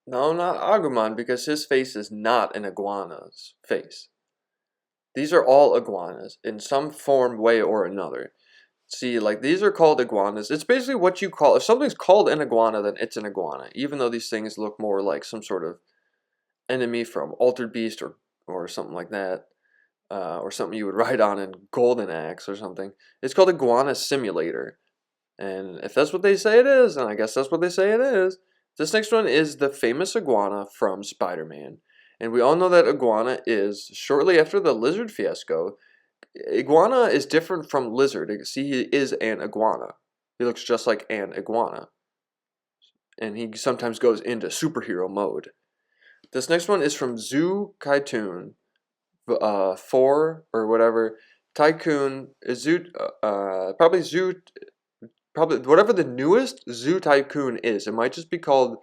No, not Agumon, because his face is not an iguana's face. These are all iguanas in some form, way, or another. See, like these are called iguanas. It's basically what you call, if something's called an iguana, then it's an iguana, even though these things look more like some sort of enemy from Altered Beast or something like that, or something you would write on in Golden Axe or something. It's called Iguana Simulator. And if that's what they say it is, and I guess that's what they say it is, this next one is the famous iguana from Spider-Man. And we all know that iguana is, shortly after the lizard fiasco, iguana is different from lizard. See, he is an iguana. He looks just like an iguana. And he sometimes goes into superhero mode. This next one is from Zoo Kaitoon 4 or whatever. Tycoon is Zoo, probably Zoo, probably whatever the newest Zoo Tycoon is. It might just be called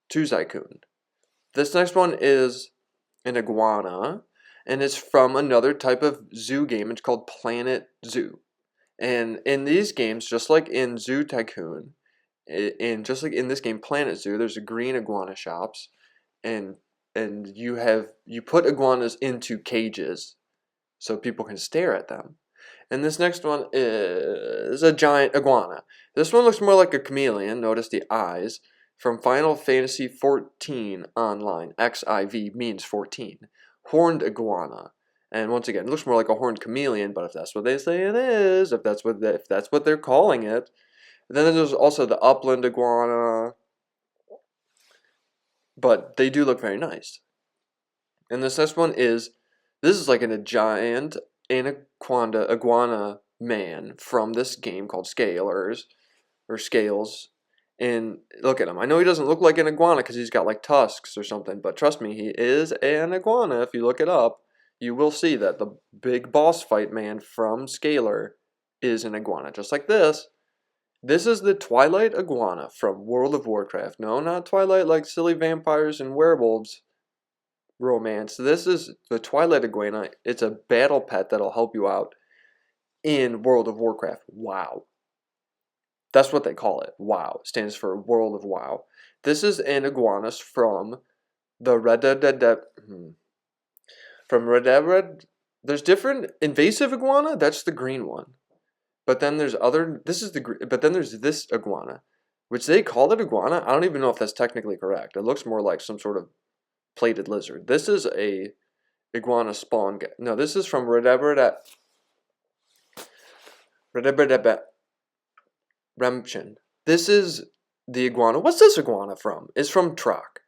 Tycoon. This next one is an iguana, and it's from another type of zoo game. It's called Planet Zoo. And in these games, just like in Zoo Tycoon, and just like in this game, Planet Zoo, there's a green iguana shops, and you put iguanas into cages so people can stare at them. And this next one is a giant iguana. This one looks more like a chameleon. Notice the eyes. From Final Fantasy 14 Online. XIV means 14. Horned iguana. And once again, it looks more like a horned chameleon, but if that's what they say it is, if that's what they're calling it. Then there's also the upland iguana, but they do look very nice. And this next one is, this is like a giant iguana man from this game called Scalers, or Scales. And look at him. I know he doesn't look like an iguana because he's got like tusks or something, but trust me, he is an iguana. If you look it up, you will see that the big boss fight man from Scalar is an iguana, just like this. This is the Twilight Iguana from World of Warcraft. No, not Twilight like silly vampires and werewolves romance. This is the Twilight Iguana. It's a battle pet that'll help you out in World of Warcraft. WoW. That's what they call it. WoW. It stands for World of WoW. This is an iguanus from the from Red Dead. There's different invasive iguana. That's the green one. But then there's other. This is the. But then there's this iguana, which they call it iguana. I don't even know if that's technically correct. It looks more like some sort of plated lizard. This is a iguana spawn. No, this is from Red Dead Redemption. This is the iguana. What's this iguana from? It's from Turok.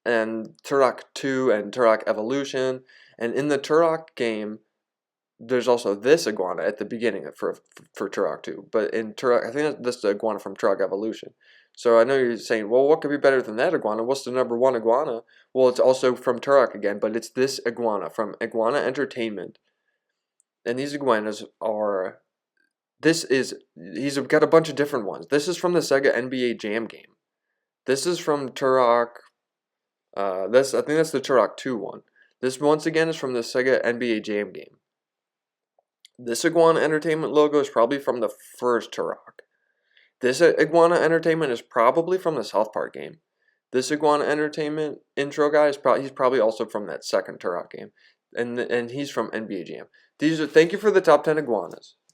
And Turok 2 and Turok Evolution. And in the Turok game, there's also this iguana at the beginning for Turok 2. But in Turok, I think this is the iguana from Turok Evolution. So I know you're saying, well, what could be better than that iguana? What's the number one iguana? Well, it's also from Turok again, but it's this iguana from Iguana Entertainment. And these iguanas are, he's got a bunch of different ones. This is from the Sega NBA Jam game. This is from Turok, I think that's the Turok 2 one. This once again is from the Sega NBA Jam game. This Iguana Entertainment logo is probably from the first Turok. This Iguana Entertainment is probably from the South Park game. This Iguana Entertainment intro guy is he's probably also from that second Turok game. And he's from NBA Jam. Thank you for the top 10 iguanas.